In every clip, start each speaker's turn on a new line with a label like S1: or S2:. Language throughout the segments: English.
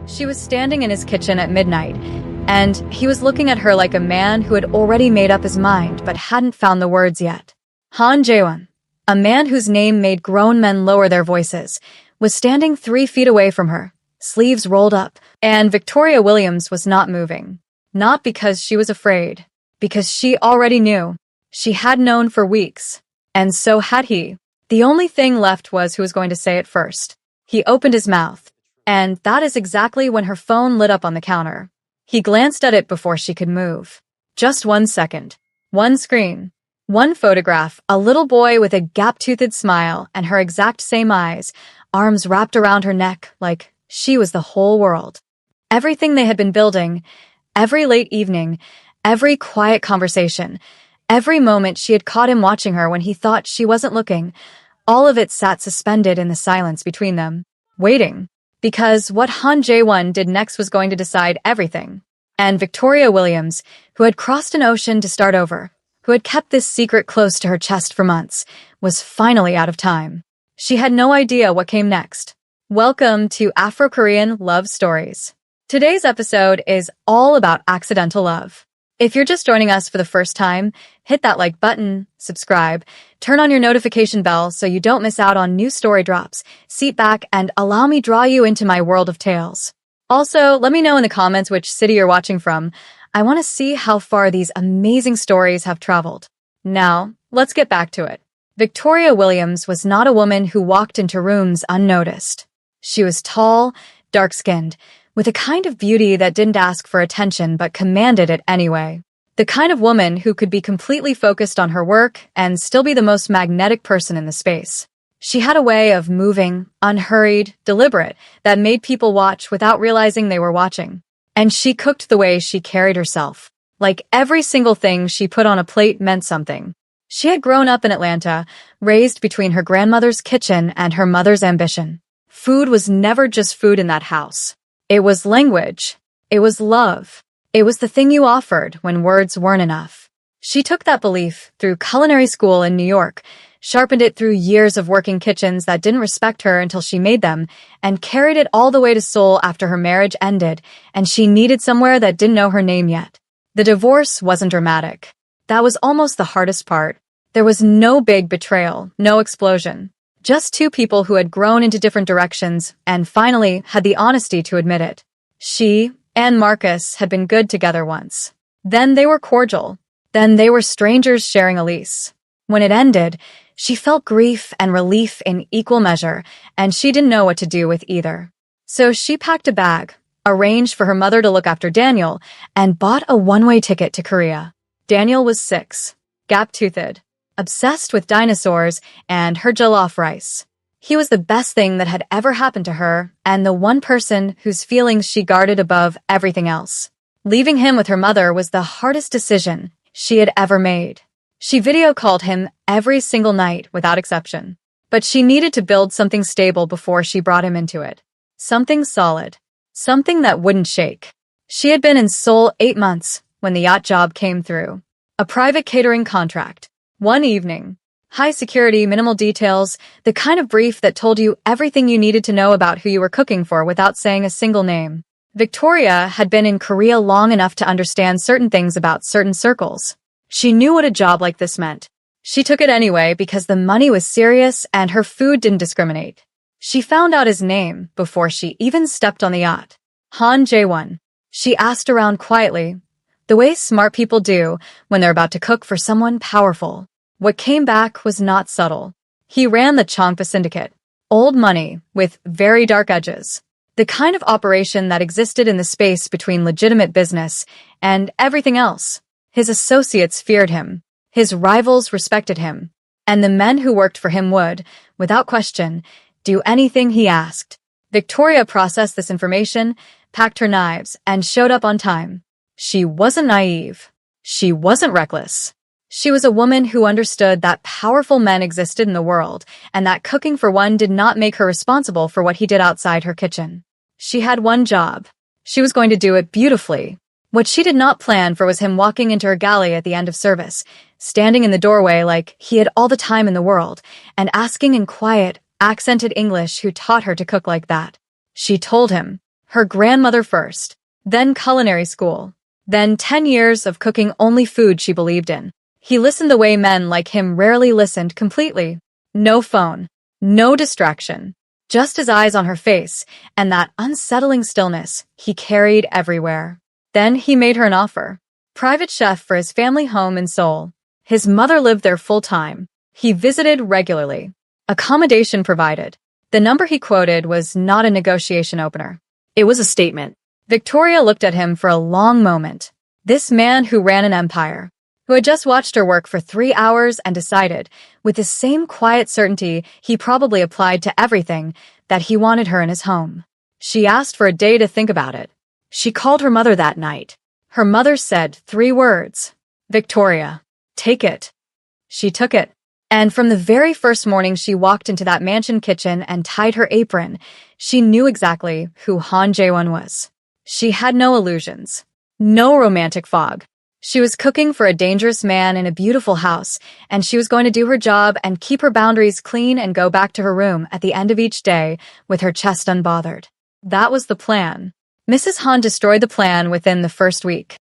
S1: She was standing in his kitchen at midnight, and he was looking at her like a man who had already made up his mind but hadn't found the words yet. Han Jae-won, a man whose name made grown men lower their voices, was standing 3 feet away from her, sleeves rolled up, and Victoria Williams was not moving. Not because she was afraid, because she already knew. She had known for weeks, and so had he. The only thing left was who was going to say it first. He opened his mouth, and that is exactly when her phone lit up on the counter. He glanced at it before she could move. Just 1 second. One screen. One photograph, a little boy with a gap-toothed smile and her exact same eyes, arms wrapped around her neck like she was the whole world. Everything they had been building, every late evening, every quiet conversation, every moment she had caught him watching her when he thought she wasn't looking, all of it sat suspended in the silence between them, waiting. Because what Han Jae-won did next was going to decide everything. And Victoria Williams, who had crossed an ocean to start over, who had kept this secret close to her chest for months, was finally out of time. She had no idea what came next. Welcome to Afro-Korean Love Stories. Today's episode is all about accidental love. If you're just joining us for the first time, hit that like button, subscribe, turn on your notification bell so you don't miss out on new story drops, sit back, and allow me draw you into my world of tales. Also, let me know in the comments which city you're watching from. I want to see how far these amazing stories have traveled. Now, let's get back to it. Victoria Williams was not a woman who walked into rooms unnoticed. She was tall, dark-skinned, with a kind of beauty that didn't ask for attention but commanded it anyway. The kind of woman who could be completely focused on her work and still be the most magnetic person in the space. She had a way of moving, unhurried, deliberate, that made people watch without realizing they were watching. And she cooked the way she carried herself. Like every single thing she put on a plate meant something. She had grown up in Atlanta, raised between her grandmother's kitchen and her mother's ambition. Food was never just food in that house. It was language. It was love. It was the thing you offered when words weren't enough. She took that belief through culinary school in New York, sharpened it through years of working kitchens that didn't respect her until she made them, and carried it all the way to Seoul after her marriage ended, and she needed somewhere that didn't know her name yet. The divorce wasn't dramatic. That was almost the hardest part. There was no big betrayal, no explosion. Just 2 people who had grown into different directions and finally had the honesty to admit it. She and Marcus had been good together once. Then they were cordial. Then they were strangers sharing a lease. When it ended, she felt grief and relief in equal measure, and she didn't know what to do with either. So she packed a bag, arranged for her mother to look after Daniel, and bought a one-way ticket to Korea. Daniel was 6, gap-toothed, obsessed with dinosaurs and her jollof rice. He was the best thing that had ever happened to her and the one person whose feelings she guarded above everything else. Leaving him with her mother was the hardest decision she had ever made. She video called him every single night without exception. But she needed to build something stable before she brought him into it. Something solid. Something that wouldn't shake. She had been in Seoul 8 months when the yacht job came through. A private catering contract. One evening. High security, minimal details, the kind of brief that told you everything you needed to know about who you were cooking for without saying a single name. Victoria had been in Korea long enough to understand certain things about certain circles. She knew what a job like this meant. She took it anyway because the money was serious and her food didn't discriminate. She found out his name before she even stepped on the yacht. Han Jae-won. She asked around quietly, the way smart people do when they're about to cook for someone powerful. What came back was not subtle. He ran the Chongpa Syndicate. Old money with very dark edges. The kind of operation that existed in the space between legitimate business and everything else. His associates feared him. His rivals respected him. And the men who worked for him would, without question, do anything he asked. Victoria processed this information, packed her knives, and showed up on time. She wasn't naive. She wasn't reckless. She was a woman who understood that powerful men existed in the world and that cooking for one did not make her responsible for what he did outside her kitchen. She had one job. She was going to do it beautifully. What she did not plan for was him walking into her galley at the end of service, standing in the doorway like he had all the time in the world, and asking in quiet, accented English who taught her to cook like that. She told him. Her grandmother first, then culinary school, then 10 years of cooking only food she believed in. He listened the way men like him rarely listened completely. No phone, no distraction, just his eyes on her face and that unsettling stillness he carried everywhere. Then he made her an offer. Private chef for his family home in Seoul. His mother lived there full-time. He visited regularly. Accommodation provided. The number he quoted was not a negotiation opener. It was a statement. Victoria looked at him for a long moment. This man who ran an empire, who had just watched her work for 3 hours and decided, with the same quiet certainty he probably applied to everything, that he wanted her in his home. She asked for a day to think about it. She called her mother that night. Her mother said 3 words. Victoria, take it. She took it. And from the very first morning she walked into that mansion kitchen and tied her apron, she knew exactly who Han Jae-won was. She had no illusions. No romantic fog. She was cooking for a dangerous man in a beautiful house, and she was going to do her job and keep her boundaries clean and go back to her room at the end of each day with her chest unbothered. That was the plan. Mrs. Han destroyed the plan within the first week.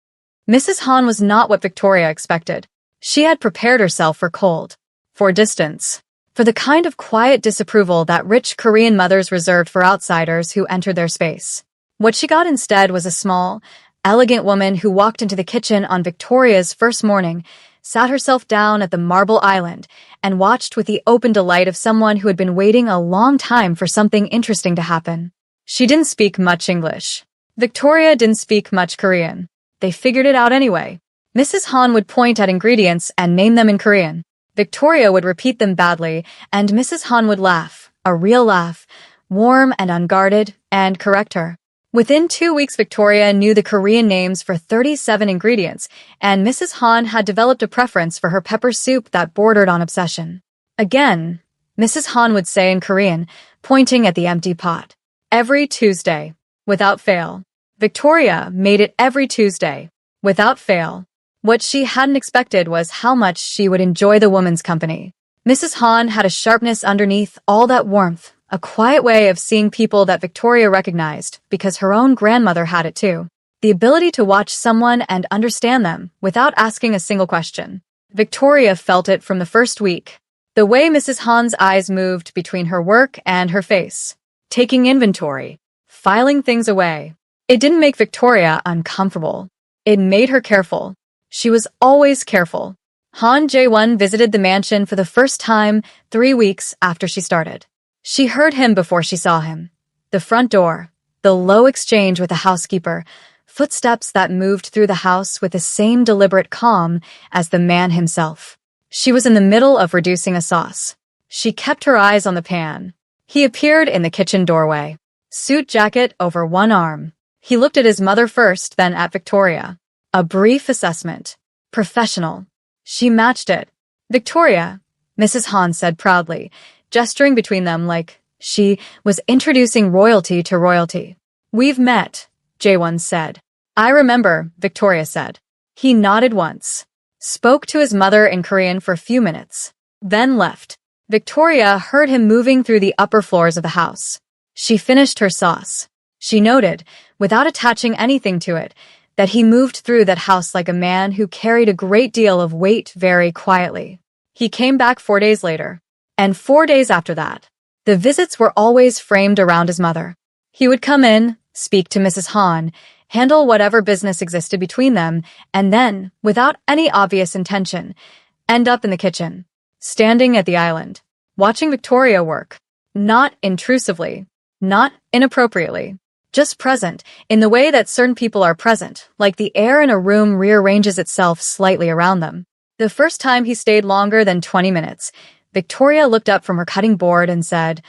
S1: Mrs. Han was not what Victoria expected. She had prepared herself for cold, for distance, for the kind of quiet disapproval that rich Korean mothers reserved for outsiders who entered their space. What she got instead was a small, elegant woman who walked into the kitchen on Victoria's first morning, sat herself down at the marble island, and watched with the open delight of someone who had been waiting a long time for something interesting to happen. She didn't speak much English. Victoria didn't speak much Korean. They figured it out anyway. Mrs. Han would point at ingredients and name them in Korean. Victoria would repeat them badly, and Mrs. Han would laugh, a real laugh, warm and unguarded, and correct her. Within 2 weeks, Victoria knew the Korean names for 37 ingredients, and Mrs. Han had developed a preference for her pepper soup that bordered on obsession. Again, Mrs. Han would say in Korean, pointing at the empty pot. Every Tuesday, without fail. Victoria made it every Tuesday, without fail. What she hadn't expected was how much she would enjoy the woman's company. Mrs. Han had a sharpness underneath all that warmth, a quiet way of seeing people that Victoria recognized because her own grandmother had it too. The ability to watch someone and understand them without asking a single question. Victoria felt it from the first week. The way Mrs. Han's eyes moved between her work and her face. Taking inventory. Filing things away. It didn't make Victoria uncomfortable. It made her careful. She was always careful. Han Jae-won visited the mansion for the first time 3 weeks after she started. She heard him before she saw him. The front door, the low exchange with the housekeeper, footsteps that moved through the house with the same deliberate calm as the man himself. She was in the middle of reducing a sauce. She kept her eyes on the pan. He appeared in the kitchen doorway. Suit jacket over one arm. He looked at his mother first, then at Victoria. A brief assessment. Professional. She matched it. Victoria, Mrs. Han said proudly, gesturing between them like she was introducing royalty to royalty. We've met, Jae-won said. I remember, Victoria said. He nodded once. Spoke to his mother in Korean for a few minutes. Then left. Victoria heard him moving through the upper floors of the house. She finished her sauce. She noted, without attaching anything to it, that he moved through that house like a man who carried a great deal of weight very quietly. He came back 4 days later, and 4 days after that. The visits were always framed around his mother. He would come in, speak to Mrs. Han, handle whatever business existed between them, and then, without any obvious intention, end up in the kitchen, standing at the island, watching Victoria work. Not intrusively, not inappropriately. Just present, in the way that certain people are present, like the air in a room rearranges itself slightly around them. The first time he stayed longer than 20 minutes, Victoria looked up from her cutting board and said,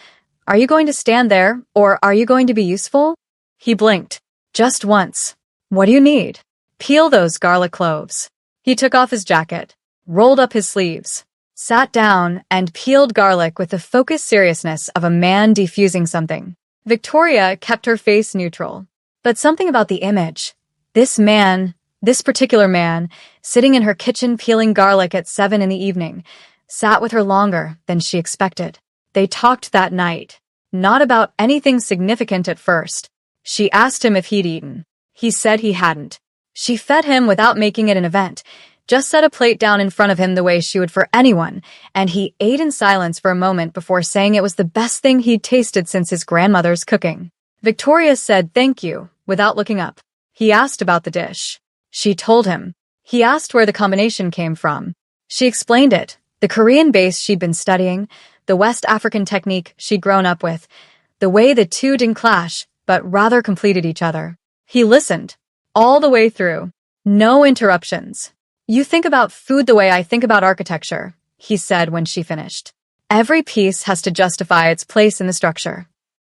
S1: "Are you going to stand there, or are you going to be useful?" He blinked. Just once. "What do you need?" "Peel those garlic cloves." He took off his jacket, rolled up his sleeves, sat down, and peeled garlic with the focused seriousness of a man defusing something. Victoria kept her face neutral. But something about the image. This man, this particular man, sitting in her kitchen peeling garlic at 7 in the evening, sat with her longer than she expected. They talked that night. Not about anything significant at first. She asked him if he'd eaten. He said he hadn't. She fed him without making it an event, just set a plate down in front of him the way she would for anyone, and he ate in silence for a moment before saying it was the best thing he'd tasted since his grandmother's cooking. Victoria said thank you, without looking up. He asked about the dish. She told him. He asked where the combination came from. She explained it, the Korean base she'd been studying, the West African technique she'd grown up with, the way the two didn't clash, but rather completed each other. He listened, all the way through. No interruptions. You think about food the way I think about architecture, he said when she finished. Every piece has to justify its place in the structure.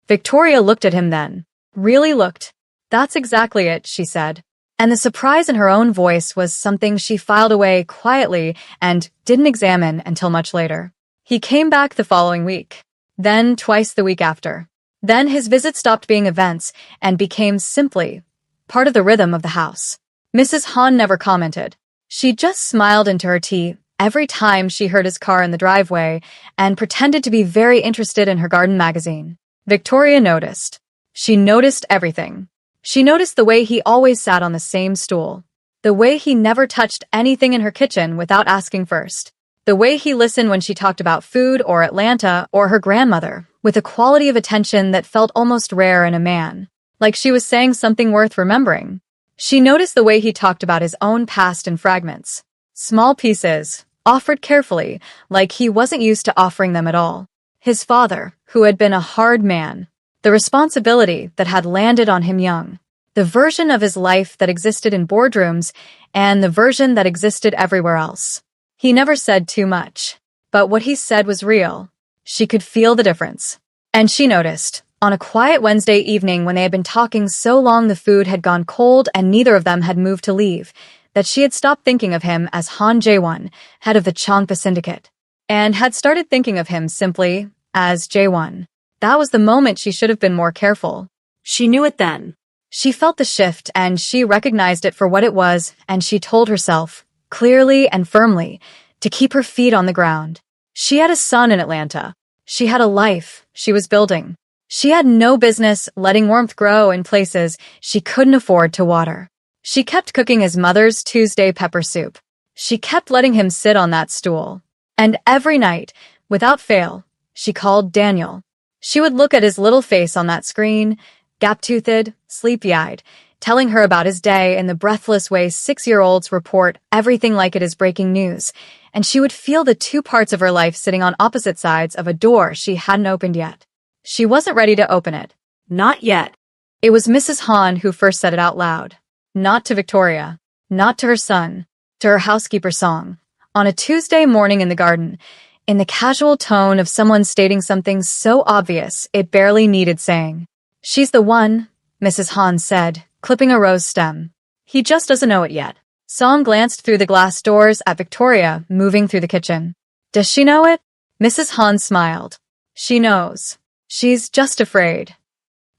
S1: Victoria looked at him then. Really looked. That's exactly it, she said. And the surprise in her own voice was something she filed away quietly and didn't examine until much later. He came back the following week. Then twice the week after. Then his visits stopped being events and became simply part of the rhythm of the house. Mrs. Han never commented. She just smiled into her tea every time she heard his car in the driveway and pretended to be very interested in her garden magazine. Victoria noticed. She noticed everything. She noticed the way he always sat on the same stool, the way he never touched anything in her kitchen without asking first, the way he listened when she talked about food or Atlanta or her grandmother, with a quality of attention that felt almost rare in a man, like she was saying something worth remembering. She noticed the way he talked about his own past in fragments, small pieces, offered carefully, like he wasn't used to offering them at all. His father, who had been a hard man, the responsibility that had landed on him young, the version of his life that existed in boardrooms, and the version that existed everywhere else. He never said too much, but what he said was real. She could feel the difference. And she noticed, on a quiet Wednesday evening when they had been talking so long the food had gone cold and neither of them had moved to leave, that she had stopped thinking of him as Han Jae-won, head of the Changpa Syndicate, and had started thinking of him simply as Jae-won. That was the moment she should have been more careful. She knew it then. She felt the shift and she recognized it for what it was, and she told herself, clearly and firmly, to keep her feet on the ground. She had a son in Atlanta. She had a life she was building. She had no business letting warmth grow in places she couldn't afford to water. She kept cooking his mother's Tuesday pepper soup. She kept letting him sit on that stool. And every night, without fail, she called Daniel. She would look at his little face on that screen, gap-toothed, sleepy-eyed, telling her about his day in the breathless way 6-year-olds report everything like it is breaking news, and she would feel the two parts of her life sitting on opposite sides of a door she hadn't opened yet. She wasn't ready to open it. Not yet. It was Mrs. Han who first said it out loud. Not to Victoria. Not to her son. To her housekeeper Song. On a Tuesday morning in the garden, in the casual tone of someone stating something so obvious it barely needed saying. She's the one, Mrs. Han said, clipping a rose stem. He just doesn't know it yet. Song glanced through the glass doors at Victoria moving through the kitchen. Does she know it? Mrs. Han smiled. She knows. She's just afraid.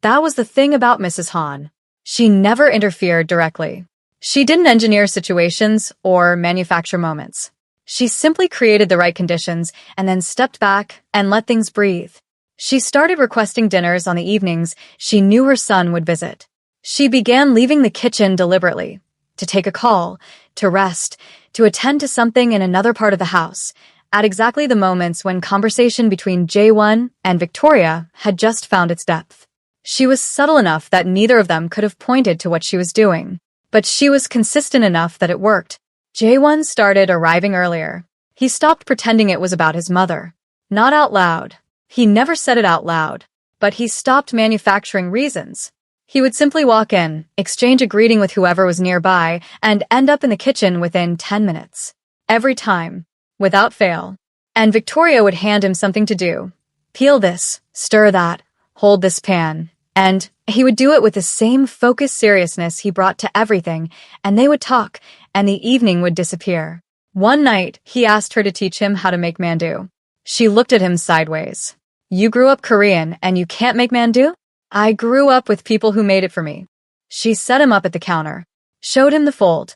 S1: That was the thing about Mrs. Han. She never interfered directly. She didn't engineer situations or manufacture moments. She simply created the right conditions and then stepped back and let things breathe. She started requesting dinners on the evenings she knew her son would visit. She began leaving the kitchen deliberately, to take a call, to rest, to attend to something in another part of the house, at exactly the moments when conversation between Jae-won and Victoria had just found its depth. She was subtle enough that neither of them could have pointed to what she was doing, but she was consistent enough that it worked. Jae-won started arriving earlier. He stopped pretending it was about his mother. Not out loud. He never said it out loud, but he stopped manufacturing reasons. He would simply walk in, exchange a greeting with whoever was nearby, and end up in the kitchen within 10 minutes. Every time. Without fail. And Victoria would hand him something to do. Peel this, stir that, hold this pan. And he would do it with the same focused seriousness he brought to everything, and they would talk, and the evening would disappear. One night, he asked her to teach him how to make mandu. She looked at him sideways. You grew up Korean and you can't make mandu? I grew up with people who made it for me. She set him up at the counter, showed him the fold,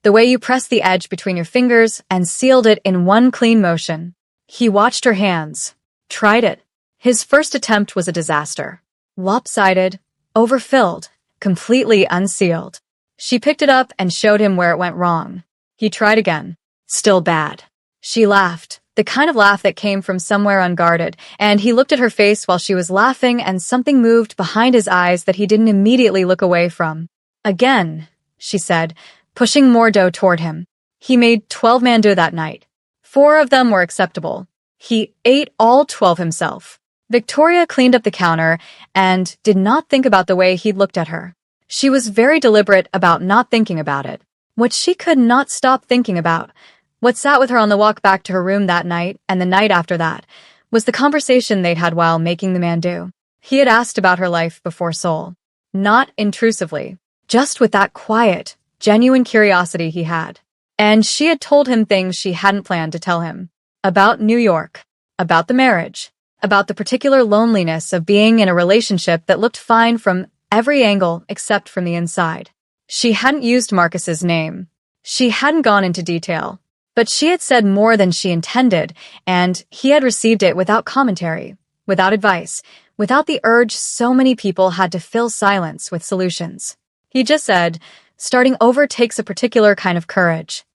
S1: the way you press the edge between your fingers and sealed it in one clean motion. He watched her hands, tried it. His first attempt was a disaster. Lopsided, overfilled, completely unsealed. She picked it up and showed him where it went wrong. He tried again. Still bad. She laughed, the kind of laugh that came from somewhere unguarded, and he looked at her face while she was laughing, and something moved behind his eyes that he didn't immediately look away from. Again, she said, pushing more dough toward him. He made 12 mandu that night. 4 of them were acceptable. He ate all 12 himself. Victoria cleaned up the counter and did not think about the way he'd looked at her. She was very deliberate about not thinking about it. What she could not stop thinking about, what sat with her on the walk back to her room that night and the night after that, was the conversation they'd had while making the mandu. He had asked about her life before Seoul. Not intrusively, just with that quiet, genuine curiosity he had. And she had told him things she hadn't planned to tell him. About New York. About the marriage. About the particular loneliness of being in a relationship that looked fine from every angle except from the inside. She hadn't used Marcus's name. She hadn't gone into detail. But she had said more than she intended, and he had received it without commentary, without advice, without the urge so many people had to fill silence with solutions. He just said, starting over takes a particular kind of courage.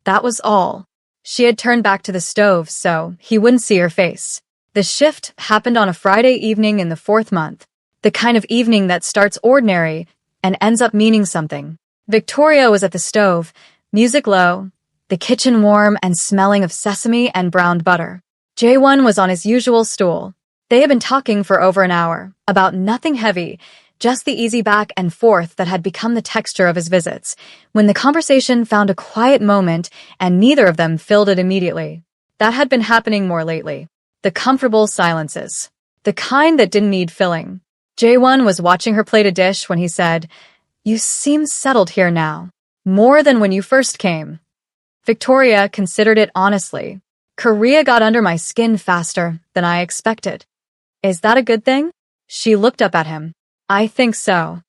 S1: That was all. She had turned back to the stove so he wouldn't see her face. The shift happened on a Friday evening in the 4th month, the kind of evening that starts ordinary and ends up meaning something. Victoria was at the stove, music low, the kitchen warm and smelling of sesame and browned butter. Jae-won was on his usual stool. They had been talking for over an hour, about nothing heavy, just the easy back and forth that had become the texture of his visits, when the conversation found a quiet moment and neither of them filled it immediately. That had been happening more lately. The comfortable silences. The kind that didn't need filling. Jae-won was watching her plate a dish when he said, "You seem settled here now. More than when you first came." Victoria considered it honestly. Korea got under my skin faster than I expected. Is that a good thing? She looked up at him. I think so.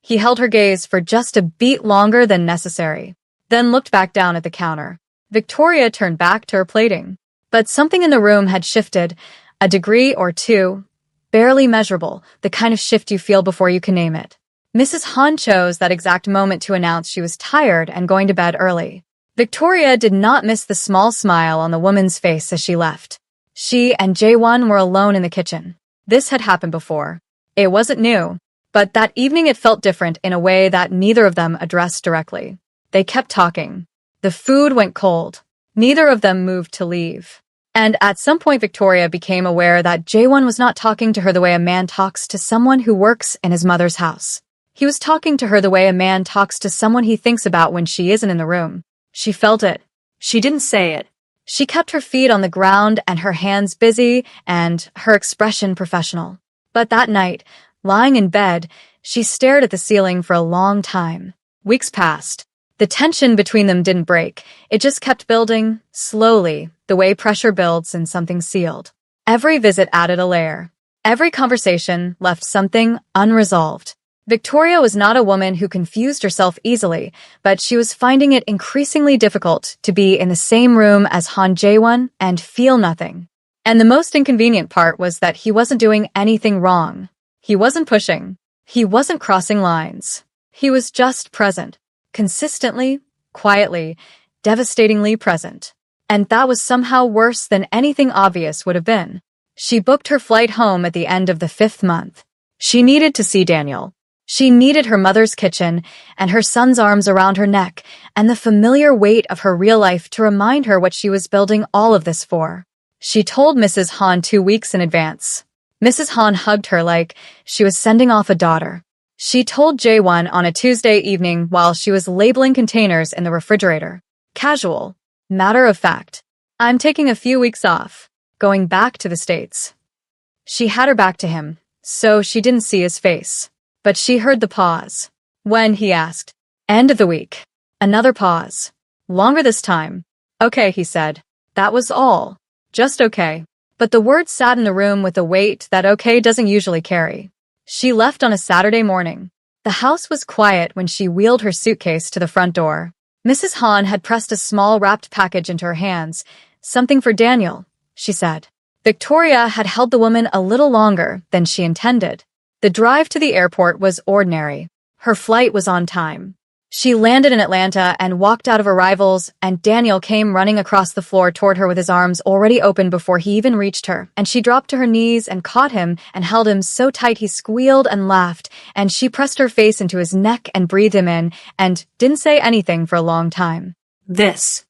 S1: He held her gaze for just a beat longer than necessary, then looked back down at the counter. Victoria turned back to her plating. But something in the room had shifted, a degree or two, barely measurable, the kind of shift you feel before you can name it. Mrs. Han chose that exact moment to announce she was tired and going to bed early. Victoria did not miss the small smile on the woman's face as she left. She and Jae-won were alone in the kitchen. This had happened before. It wasn't new, but that evening it felt different in a way that neither of them addressed directly. They kept talking. The food went cold. Neither of them moved to leave. And at some point Victoria became aware that Jae-won was not talking to her the way a man talks to someone who works in his mother's house. He was talking to her the way a man talks to someone he thinks about when she isn't in the room. She felt it. She didn't say it. She kept her feet on the ground and her hands busy and her expression professional. But that night, lying in bed, she stared at the ceiling for a long time. Weeks passed. The tension between them didn't break. It just kept building, slowly, the way pressure builds in something sealed. Every visit added a layer. Every conversation left something unresolved. Victoria was not a woman who confused herself easily, but she was finding it increasingly difficult to be in the same room as Han Jae-won and feel nothing. And the most inconvenient part was that he wasn't doing anything wrong. He wasn't pushing. He wasn't crossing lines. He was just present. Consistently, quietly, devastatingly present. And that was somehow worse than anything obvious would have been. She booked her flight home at the end of the 5th month. She needed to see Daniel. She needed her mother's kitchen and her son's arms around her neck and the familiar weight of her real life to remind her what she was building all of this for. She told Mrs. Han 2 weeks in advance. Mrs. Han hugged her like she was sending off a daughter. She told Jae-won on a Tuesday evening while she was labeling containers in the refrigerator. Casual. Matter of fact. I'm taking a few weeks off. Going back to the States. She had her back to him, so she didn't see his face. But she heard the pause. When he asked. End of the week. Another pause. Longer this time. Okay, he said. That was all. Just okay. But the words sat in the room with a weight that okay doesn't usually carry. She left on a Saturday morning. The house was quiet when she wheeled her suitcase to the front door. Mrs. Han had pressed a small wrapped package into her hands. Something for Daniel, she said. Victoria had held the woman a little longer than she intended. The drive to the airport was ordinary. Her flight was on time. She landed in Atlanta and walked out of arrivals, and Daniel came running across the floor toward her with his arms already open before he even reached her, and she dropped to her knees and caught him and held him so tight he squealed and laughed, and she pressed her face into his neck and breathed him in, and didn't say anything for a long time. This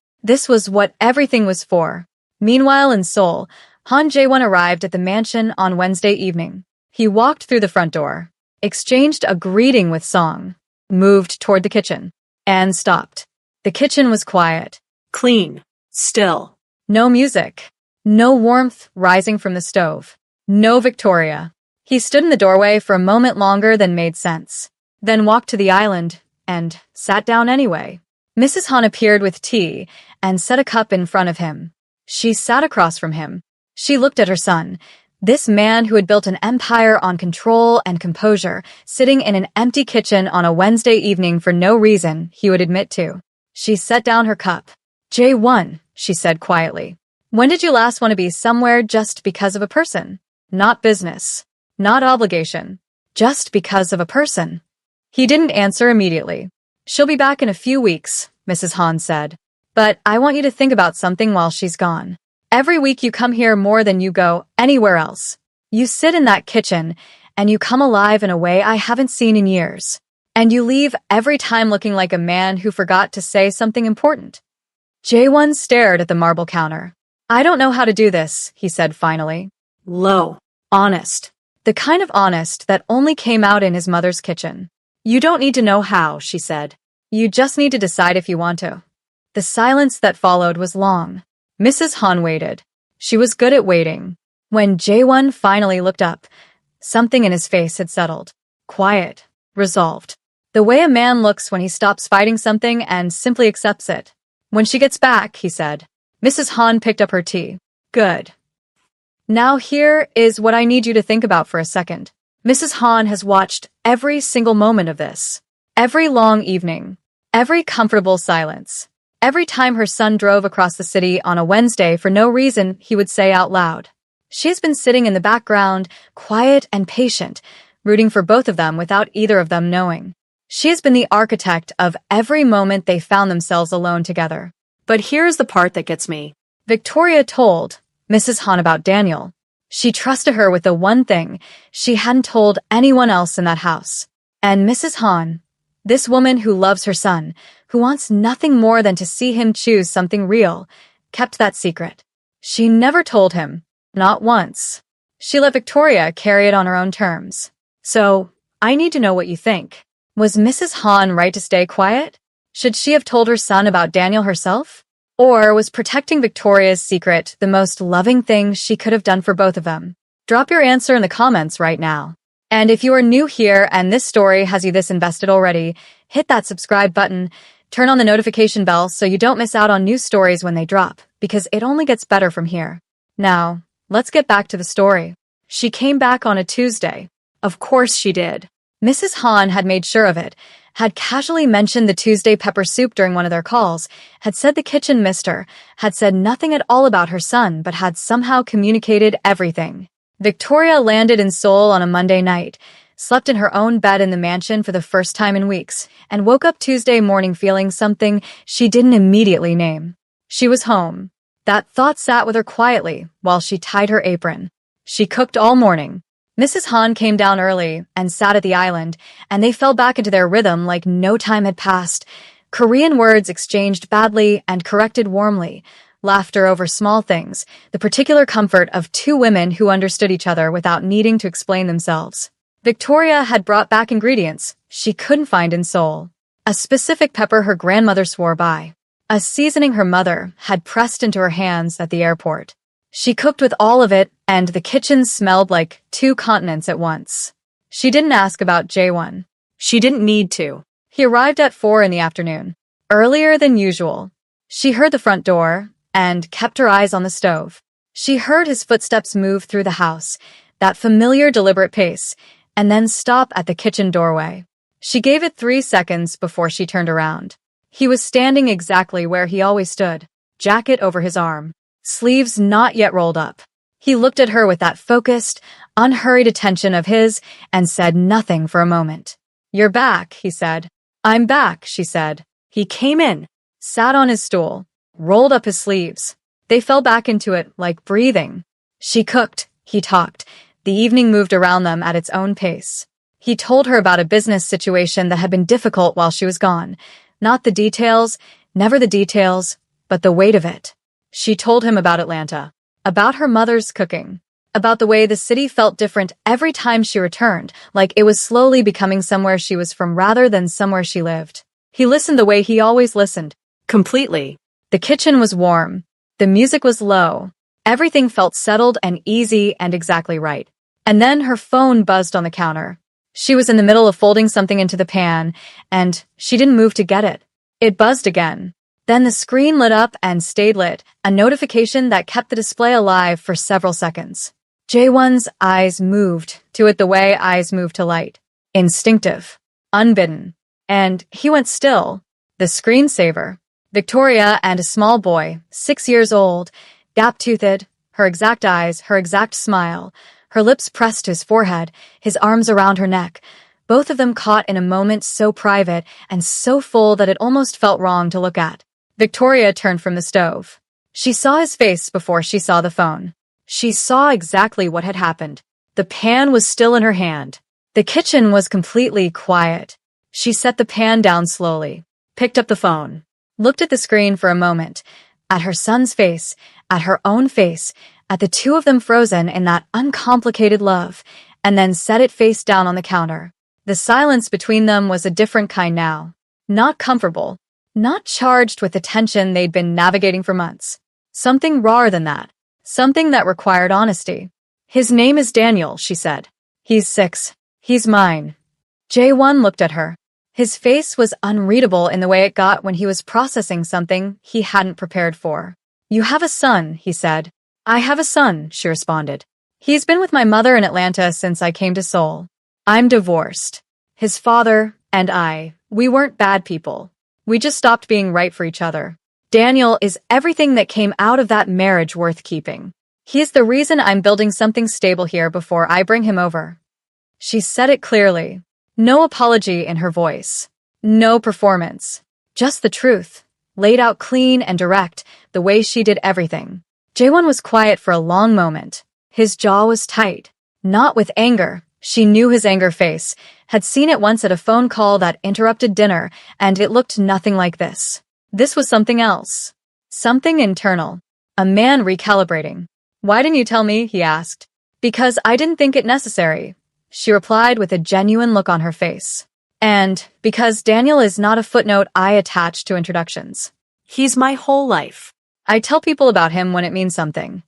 S1: was what everything was for. Meanwhile, in Seoul, Han Jae-won arrived at the mansion on Wednesday evening. He walked through the front door, exchanged a greeting with Song, moved toward the kitchen, and stopped. The kitchen was quiet, clean, still. No music, no warmth rising from the stove, no Victoria. He stood in the doorway for a moment longer than made sense, then walked to the island and sat down anyway. Mrs. Han appeared with tea and set a cup in front of him. She sat across from him. She looked at her son, this man who had built an empire on control and composure, sitting in an empty kitchen on a Wednesday evening for no reason he would admit to. She set down her cup. Jae-won, she said quietly. When did you last want to be somewhere just because of a person? Not business. Not obligation. Just because of a person. He didn't answer immediately. She'll be back in a few weeks, Mrs. Han said. But I want you to think about something while she's gone. Every week you come here more than you go anywhere else. You sit in that kitchen, and you come alive in a way I haven't seen in years. And you leave every time looking like a man who forgot to say something important. Jae-won stared at the marble counter. I don't know how to do this, he said finally. Low. Honest. The kind of honest that only came out in his mother's kitchen. You don't need to know how, she said. You just need to decide if you want to. The silence that followed was long. Mrs. Han waited. She was good at waiting. When Jae-won finally looked up, something in his face had settled. Quiet. Resolved. The way a man looks when he stops fighting something and simply accepts it. When she gets back, he said. Mrs. Han picked up her tea. Good. Now here is what I need you to think about for a second. Mrs. Han has watched every single moment of this. Every long evening. Every comfortable silence. Every time her son drove across the city on a Wednesday for no reason, he would say out loud. She has been sitting in the background, quiet and patient, rooting for both of them without either of them knowing. She has been the architect of every moment they found themselves alone together. But here's the part that gets me. Victoria told Mrs. Han about Daniel. She trusted her with the one thing she hadn't told anyone else in that house. And Mrs. Han, this woman who loves her son, who wants nothing more than to see him choose something real, kept that secret. She never told him, not once. She let Victoria carry it on her own terms. So, I need to know what you think. Was Mrs. Han right to stay quiet? Should she have told her son about Daniel herself? Or was protecting Victoria's secret the most loving thing she could have done for both of them? Drop your answer in the comments right now. And if you are new here and this story has you this invested already, hit that subscribe button, turn on the notification bell so you don't miss out on new stories when they drop, because it only gets better from here. Now, let's get back to the story. She came back on a Tuesday. Of course she did. Mrs. Han had made sure of it, had casually mentioned the Tuesday pepper soup during one of their calls, had said the kitchen missed her, had said nothing at all about her son but had somehow communicated everything. Victoria landed in Seoul on a Monday night, slept in her own bed in the mansion for the first time in weeks, and woke up Tuesday morning feeling something she didn't immediately name. She was home. That thought sat with her quietly while she tied her apron. She cooked all morning. Mrs. Han came down early and sat at the island, and they fell back into their rhythm like no time had passed. Korean words exchanged badly and corrected warmly. Laughter over small things, the particular comfort of two women who understood each other without needing to explain themselves. Victoria had brought back ingredients she couldn't find in Seoul. A specific pepper her grandmother swore by. A seasoning her mother had pressed into her hands at the airport. She cooked with all of it, and the kitchen smelled like 2 continents at once. She didn't ask about Jae-won. She didn't need to. He arrived at 4 in the afternoon, earlier than usual. She heard the front door and kept her eyes on the stove. She heard his footsteps move through the house, that familiar deliberate pace, and then stop at the kitchen doorway. She gave it 3 seconds before she turned around. He was standing exactly where he always stood, jacket over his arm, sleeves not yet rolled up, He looked at her with that focused, unhurried attention of his and said nothing for a moment. "You're back," he said. "I'm back," she said. He came in, sat on his stool, rolled up his sleeves. They fell back into it like breathing. She cooked, he talked. The evening moved around them at its own pace. He told her about a business situation that had been difficult while she was gone. Not the details, never the details, but the weight of it. She told him about Atlanta, about her mother's cooking, about the way the city felt different every time she returned, like it was slowly becoming somewhere she was from rather than somewhere she lived. He listened the way he always listened, completely. The kitchen was warm. The music was low. Everything felt settled and easy and exactly right. And then her phone buzzed on the counter. She was in the middle of folding something into the pan, and she didn't move to get it. It buzzed again. Then the screen lit up and stayed lit, a notification that kept the display alive for several seconds. Jaewon's eyes moved to it the way eyes move to light. Instinctive. Unbidden. And he went still. The screensaver. Victoria and a small boy, 6 years old, gap-toothed, her exact eyes, her exact smile, her lips pressed to his forehead, his arms around her neck, both of them caught in a moment so private and so full that it almost felt wrong to look at. Victoria turned from the stove. She saw his face before she saw the phone. She saw exactly what had happened. The pan was still in her hand. The kitchen was completely quiet. She set the pan down slowly, picked up the phone, looked at the screen for a moment, at her son's face, at her own face, at the two of them frozen in that uncomplicated love, and then set it face down on the counter. The silence between them was a different kind now. Not comfortable, not charged with the tension they'd been navigating for months. Something rawer than that. Something that required honesty. "His name is Daniel," she said. "He's 6. He's mine." Jaewon looked at her. His face was unreadable in the way it got when he was processing something he hadn't prepared for. "You have a son," he said. "I have a son," she responded. "He's been with my mother in Atlanta since I came to Seoul. I'm divorced. His father and we weren't bad people. We just stopped being right for each other. Daniel is everything that came out of that marriage worth keeping. He's the reason I'm building something stable here before I bring him over." She said it clearly. No apology in her voice. No performance. Just the truth, laid out clean and direct, the way she did everything. Jaewon was quiet for a long moment. His jaw was tight. Not with anger. She knew his anger face, had seen it once at a phone call that interrupted dinner, and it looked nothing like this. This was something else. Something internal. A man recalibrating. "Why didn't you tell me?" he asked. "Because I didn't think it necessary," she replied with a genuine look on her face. "And because Daniel is not a footnote I attach to introductions. He's my whole life. I tell people about him when it means something."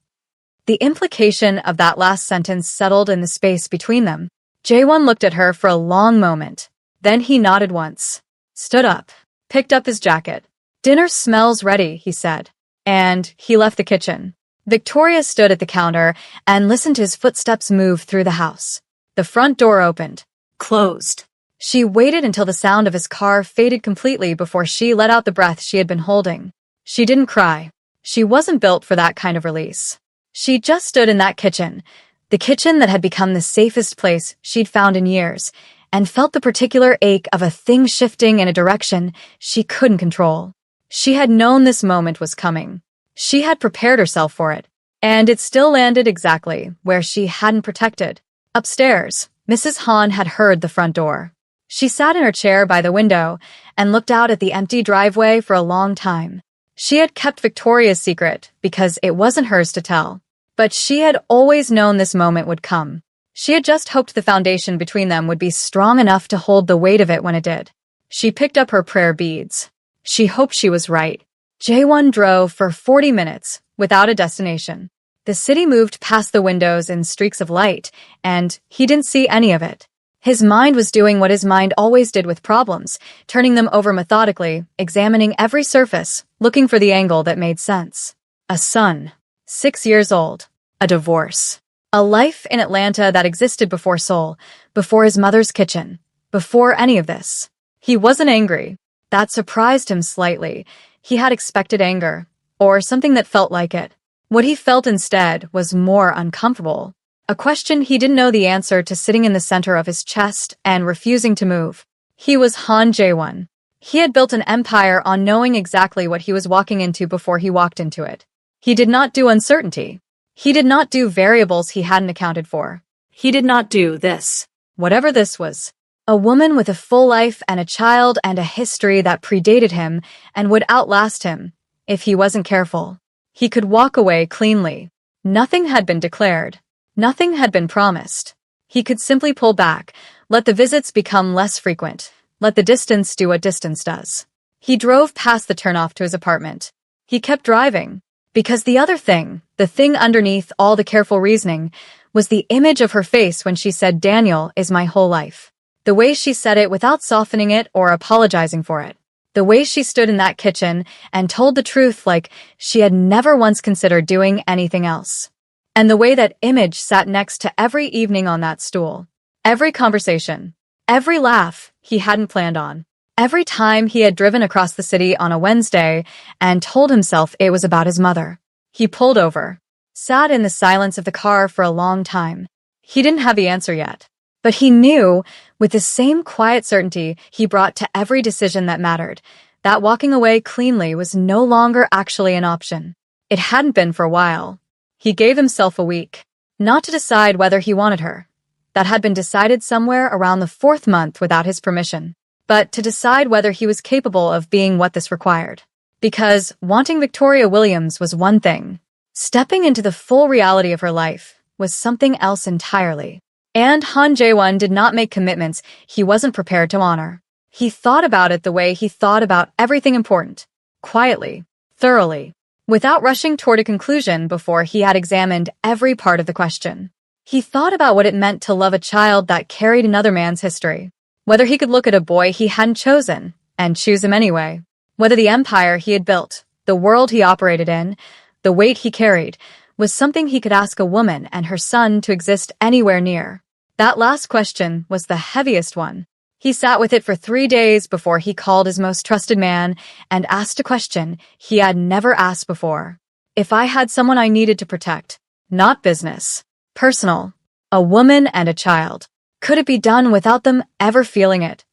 S1: The implication of that last sentence settled in the space between them. Jaewon looked at her for a long moment. Then he nodded once, stood up, picked up his jacket. "Dinner smells ready," he said. And he left the kitchen. Victoria stood at the counter and listened to his footsteps move through the house. The front door opened, closed. She waited until the sound of his car faded completely before she let out the breath she had been holding. She didn't cry. She wasn't built for that kind of release. She just stood in that kitchen, the kitchen that had become the safest place she'd found in years, and felt the particular ache of a thing shifting in a direction she couldn't control. She had known this moment was coming. She had prepared herself for it, and it still landed exactly where she hadn't protected. Upstairs, Mrs. Han had heard the front door. She sat in her chair by the window and looked out at the empty driveway for a long time. She had kept Victoria's secret because it wasn't hers to tell. But she had always known this moment would come. She had just hoped the foundation between them would be strong enough to hold the weight of it when it did. She picked up her prayer beads. She hoped she was right. Jaewon drove for 40 minutes without a destination. The city moved past the windows in streaks of light, and he didn't see any of it. His mind was doing what his mind always did with problems, turning them over methodically, examining every surface, looking for the angle that made sense. A son. 6 years old. A divorce. A life in Atlanta that existed before Seoul, before his mother's kitchen, before any of this. He wasn't angry. That surprised him slightly. He had expected anger, or something that felt like it. What he felt instead was more uncomfortable. A question he didn't know the answer to sitting in the center of his chest and refusing to move. He was Han Jae-won. He had built an empire on knowing exactly what he was walking into before he walked into it. He did not do uncertainty. He did not do variables he hadn't accounted for. He did not do this. Whatever this was. A woman with a full life and a child and a history that predated him and would outlast him, if he wasn't careful. He could walk away cleanly. Nothing had been declared. Nothing had been promised. He could simply pull back, let the visits become less frequent, let the distance do what distance does. He drove past the turnoff to his apartment. He kept driving. Because the other thing, the thing underneath all the careful reasoning, was the image of her face when she said, "Daniel is my whole life." The way she said it without softening it or apologizing for it. The way she stood in that kitchen and told the truth like she had never once considered doing anything else. And the way that image sat next to every evening on that stool. Every conversation. Every laugh he hadn't planned on. Every time he had driven across the city on a Wednesday and told himself it was about his mother. He pulled over. Sat in the silence of the car for a long time. He didn't have the answer yet. But he knew, with the same quiet certainty he brought to every decision that mattered, that walking away cleanly was no longer actually an option. It hadn't been for a while. He gave himself a week. Not to decide whether he wanted her. That had been decided somewhere around the 4th month without his permission. But to decide whether he was capable of being what this required. Because wanting Victoria Williams was one thing. Stepping into the full reality of her life was something else entirely. And Han Jae-won did not make commitments he wasn't prepared to honor. He thought about it the way he thought about everything important. Quietly. Thoroughly. Without rushing toward a conclusion before he had examined every part of the question. He thought about what it meant to love a child that carried another man's history. Whether he could look at a boy he hadn't chosen and choose him anyway. Whether the empire he had built, the world he operated in, the weight he carried, was something he could ask a woman and her son to exist anywhere near. That last question was the heaviest one. He sat with it for 3 days before he called his most trusted man and asked a question he had never asked before. If I had someone I needed to protect, not business, personal, a woman and a child, could it be done without them ever feeling it?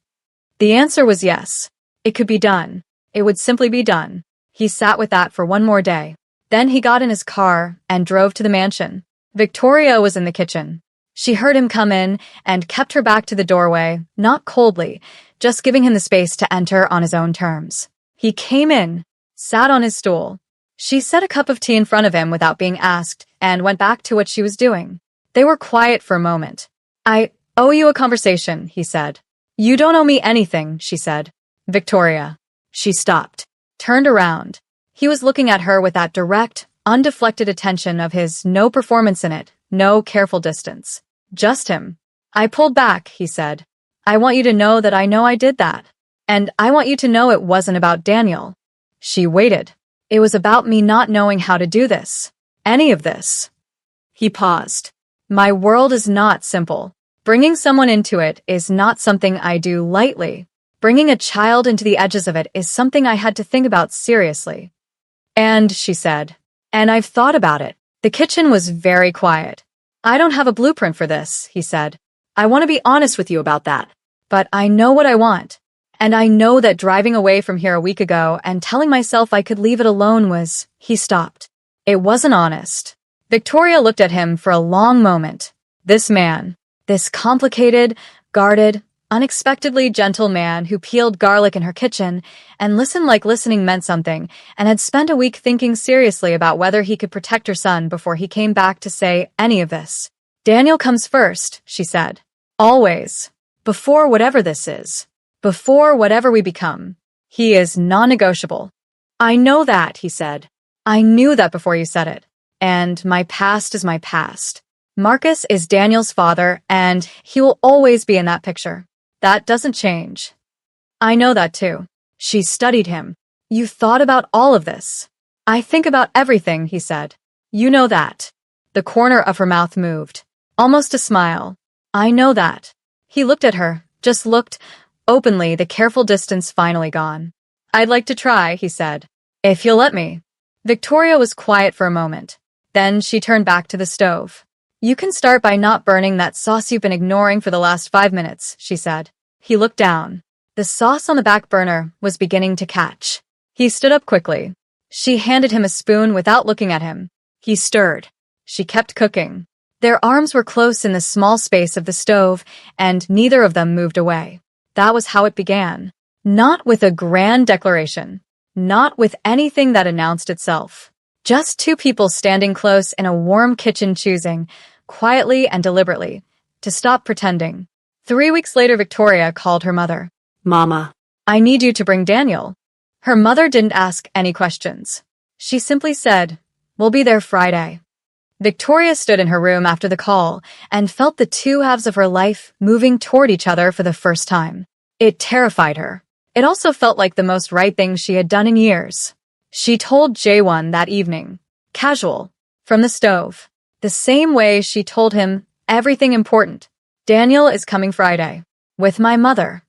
S1: The answer was yes. It could be done. It would simply be done. He sat with that for one more day. Then he got in his car and drove to the mansion. Victoria was in the kitchen. She heard him come in and kept her back to the doorway, not coldly, just giving him the space to enter on his own terms. He came in, sat on his stool. She set a cup of tea in front of him without being asked and went back to what she was doing. They were quiet for a moment. "I owe you a conversation," he said. "You don't owe me anything," she said. "Victoria." She stopped, turned around. He was looking at her with that direct, undeflected attention of his, no performance in it, no careful distance. Just him. "I pulled back," he said. "I want you to know that I know I did that. And I want you to know it wasn't about Daniel." She waited. "It was about me not knowing how to do this. Any of this." He paused. "My world is not simple. Bringing someone into it is not something I do lightly. Bringing a child into the edges of it is something I had to think about seriously." "And," she said, "and I've thought about it." The kitchen was very quiet. "I don't have a blueprint for this," he said. "I want to be honest with you about that. But I know what I want. And I know that driving away from here a week ago and telling myself I could leave it alone was..." He stopped. It wasn't honest. Victoria looked at him for a long moment. This man. This complicated, guarded, unexpectedly gentle man who peeled garlic in her kitchen and listened like listening meant something and had spent a week thinking seriously about whether he could protect her son before he came back to say any of this. "Daniel comes first," she said. "Always. Before whatever this is. Before whatever we become. He is non-negotiable." "I know that," he said. "I knew that before you said it. And my past is my past. Marcus is Daniel's father, and he will always be in that picture. That doesn't change." "I know that too." She studied him. "You thought about all of this." "I think about everything," he said. "You know that." The corner of her mouth moved. Almost a smile. "I know that." He looked at her, just looked, openly, the careful distance finally gone. "I'd like to try," he said. "If you'll let me." Victoria was quiet for a moment. Then she turned back to the stove. You can start by not burning that sauce you've been ignoring for the last 5 minutes, she said. He looked down. The sauce on the back burner was beginning to catch. He stood up quickly. She handed him a spoon without looking at him. He stirred. She kept cooking. Their arms were close in the small space of the stove, and neither of them moved away. That was how it began. Not with a grand declaration. Not with anything that announced itself. Just two people standing close in a warm kitchen choosing, quietly and deliberately, to stop pretending. 3 weeks later, Victoria called her mother.
S2: Mama.
S1: I need you to bring Daniel. Her mother didn't ask any questions. She simply said, we'll be there Friday. Victoria stood in her room after the call and felt the two halves of her life moving toward each other for the first time. It terrified her. It also felt like the most right thing she had done in years. She told Jaewon that evening, casual, from the stove, the same way she told him everything important. Daniel is coming Friday. With my mother.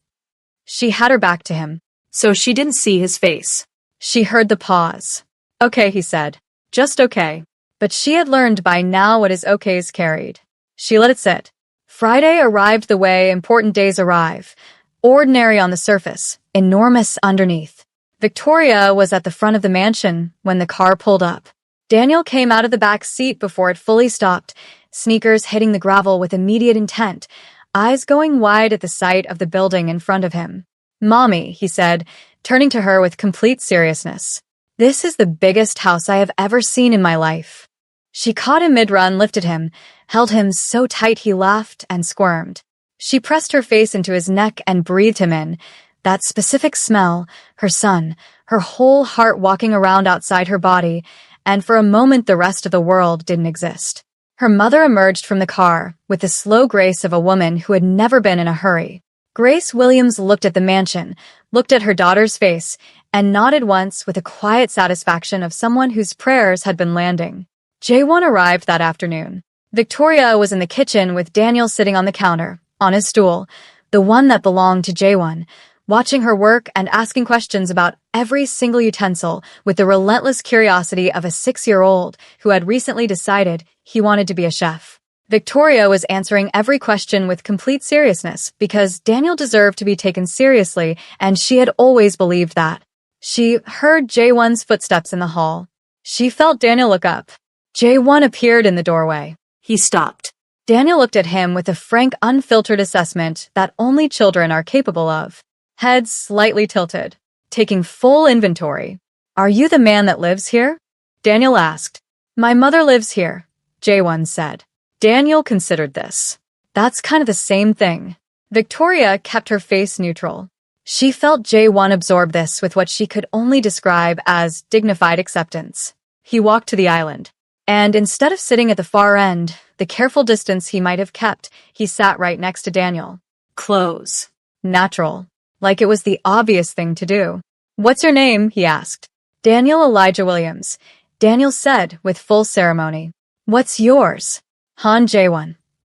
S1: She had her back to him.
S2: So she didn't see his face.
S1: She heard the pause. Okay, he said. Just okay. But she had learned by now what his okays carried. She let it sit. Friday arrived the way important days arrive. Ordinary on the surface, enormous underneath. Victoria was at the front of the mansion when the car pulled up. Daniel came out of the back seat before it fully stopped, sneakers hitting the gravel with immediate intent, eyes going wide at the sight of the building in front of him. Mommy, he said, turning to her with complete seriousness. This is the biggest house I have ever seen in my life. She caught him mid-run, lifted him, held him so tight he laughed and squirmed. She pressed her face into his neck and breathed him in. That specific smell, her son, her whole heart walking around outside her body, and for a moment the rest of the world didn't exist. Her mother emerged from the car with the slow grace of a woman who had never been in a hurry. Grace Williams looked at the mansion, looked at her daughter's face, and nodded once with a quiet satisfaction of someone whose prayers had been landing. Jaewon arrived that afternoon. Victoria was in the kitchen with Daniel sitting on the counter, on his stool, the one that belonged to Jaewon, watching her work and asking questions about every single utensil with the relentless curiosity of a 6-year-old who had recently decided he wanted to be a chef. Victoria was answering every question with complete seriousness because Daniel deserved to be taken seriously, and she had always believed that. She heard Jaewon's footsteps in the hall. She felt Daniel look up. Jaewon appeared in the doorway.
S2: He stopped.
S1: Daniel looked at him with a frank, unfiltered assessment that only children are capable of. Head slightly tilted, taking full inventory. Are you the man that lives here? Daniel asked. My mother lives here, Jaewon said. Daniel considered this. That's kind of the same thing. Victoria kept her face neutral. She felt Jaewon absorb this with what she could only describe as dignified acceptance. He walked to the island. And instead of sitting at the far end, the careful distance he might have kept, he sat right next to Daniel.
S2: Close.
S1: Natural. Like it was the obvious thing to do. What's your name? He asked. Daniel Elijah Williams. Daniel said with full ceremony. What's yours? Han Jaewon.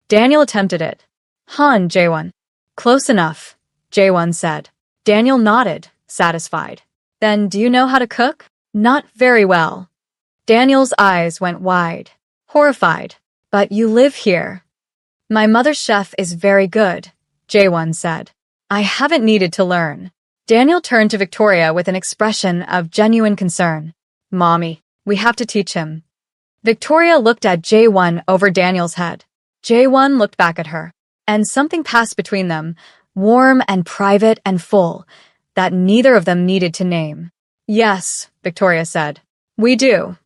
S1: Daniel attempted it. Han Jaewon. Close enough, Jaewon said. Daniel nodded, satisfied. Then do you know how to cook? Not very well. Daniel's eyes went wide, horrified. But you live here. My mother's chef is very good, Jaewon said. I haven't needed to learn. Daniel turned to Victoria with an expression of genuine concern. Mommy, we have to teach him. Victoria looked at Jaewon over Daniel's head. Jaewon looked back at her, and something passed between them, warm and private and full, that neither of them needed to name. Yes, Victoria said. We do.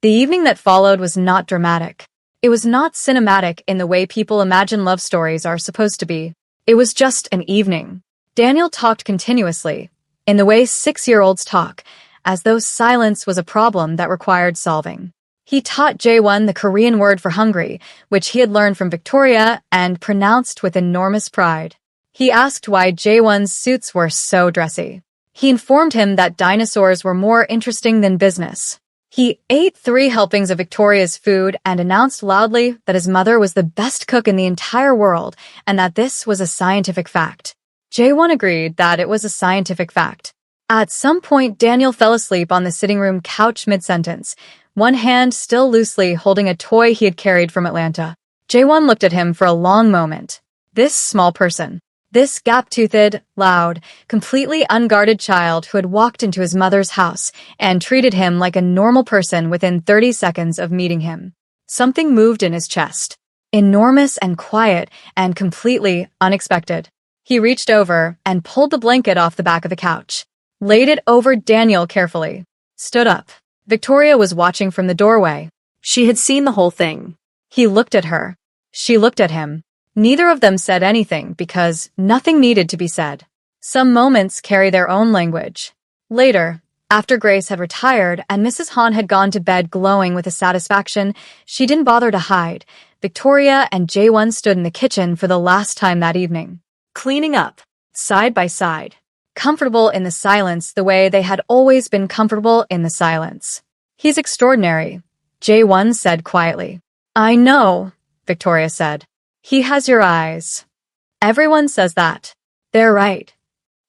S1: The evening that followed was not dramatic. It was not cinematic in the way people imagine love stories are supposed to be. It was just an evening. Daniel talked continuously, in the way 6-year-olds talk, as though silence was a problem that required solving. He taught Jaewon the Korean word for hungry, which he had learned from Victoria and pronounced with enormous pride. He asked why Jaewon's suits were so dressy. He informed him that dinosaurs were more interesting than business. He ate 3 helpings of Victoria's food and announced loudly that his mother was the best cook in the entire world and that this was a scientific fact. Jaewon agreed that it was a scientific fact. At some point, Daniel fell asleep on the sitting room couch mid-sentence, one hand still loosely holding a toy he had carried from Atlanta. Jaewon looked at him for a long moment. This small person. This gap-toothed, loud, completely unguarded child who had walked into his mother's house and treated him like a normal person within 30 seconds of meeting him. Something moved in his chest. Enormous and quiet and completely unexpected. He reached over and pulled the blanket off the back of the couch. Laid it over Daniel carefully. Stood up. Victoria was watching from the doorway.
S2: She had seen the whole thing.
S1: He looked at her. She looked at him. Neither of them said anything because nothing needed to be said. Some moments carry their own language. Later, after Grace had retired and Mrs. Han had gone to bed glowing with a satisfaction she didn't bother to hide, Victoria and Jaewon stood in the kitchen for the last time that evening. Cleaning up, side by side. Comfortable in the silence the way they had always been comfortable in the silence. He's extraordinary, Jaewon said quietly. I know, Victoria said. He has your eyes. Everyone says that. They're right.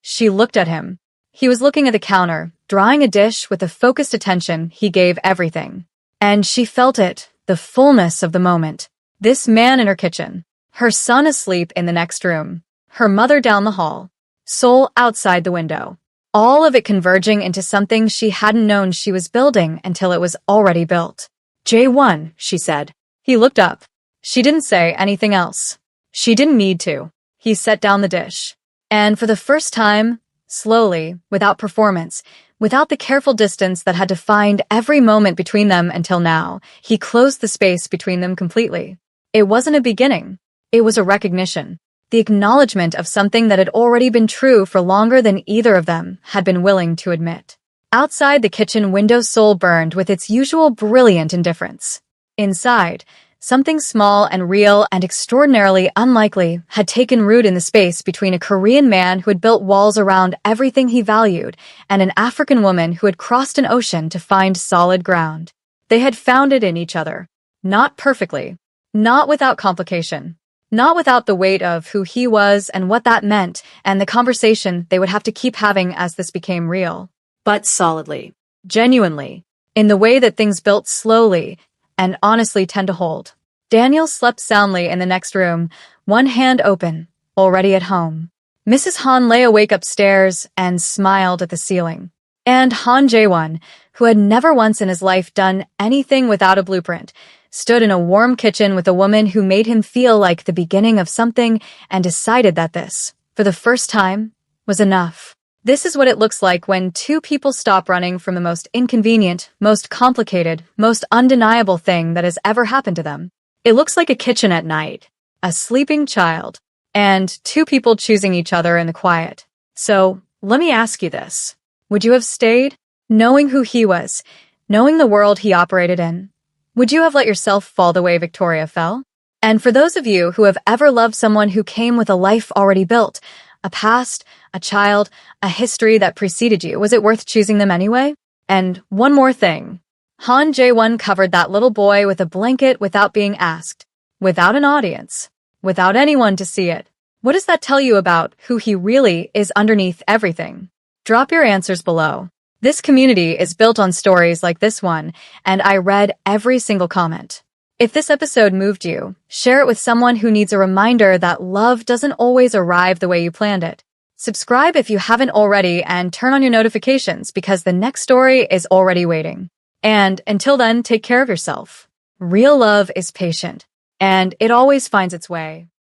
S1: She looked at him. He was looking at the counter, drawing a dish with the focused attention he gave everything. And she felt it, the fullness of the moment. This man in her kitchen. Her son asleep in the next room. Her mother down the hall. Soul outside the window. All of it converging into something she hadn't known she was building until it was already built. Jaewon, she said. He looked up. She didn't say anything else. She didn't need to. He set down the dish. And for the first time, slowly, without performance, without the careful distance that had defined every moment between them until now, he closed the space between them completely. It wasn't a beginning. It was a recognition. The acknowledgement of something that had already been true for longer than either of them had been willing to admit. Outside the kitchen window, Soul burned with its usual brilliant indifference. Inside, something small and real and extraordinarily unlikely had taken root in the space between a Korean man who had built walls around everything he valued and an African woman who had crossed an ocean to find solid ground. They had found it in each other. Not perfectly. Not without complication. Not without the weight of who he was and what that meant and the conversation they would have to keep having as this became real.
S2: But solidly.
S1: Genuinely. In the way that things built slowly and honestly tend to hold. Daniel slept soundly in the next room, one hand open, already at home. Mrs. Han lay awake upstairs and smiled at the ceiling. And Han Jaewon, who had never once in his life done anything without a blueprint, stood in a warm kitchen with a woman who made him feel like the beginning of something and decided that this, for the first time, was enough. This is what it looks like when two people stop running from the most inconvenient, most complicated, most undeniable thing that has ever happened to them. It looks like a kitchen at night, a sleeping child, and two people choosing each other in the quiet. So, let me ask you this. Would you have stayed, knowing who he was, knowing the world he operated in? Would you have let yourself fall the way Victoria fell? And for those of you who have ever loved someone who came with a life already built, a past, a child, a history that preceded you, was it worth choosing them anyway? And one more thing. Han Jaewon covered that little boy with a blanket without being asked, without an audience, without anyone to see it. What does that tell you about who he really is underneath everything? Drop your answers below. This community is built on stories like this one, and I read every single comment. If this episode moved you, share it with someone who needs a reminder that love doesn't always arrive the way you planned it. Subscribe if you haven't already and turn on your notifications because the next story is already waiting. And until then, take care of yourself. Real love is patient, and it always finds its way.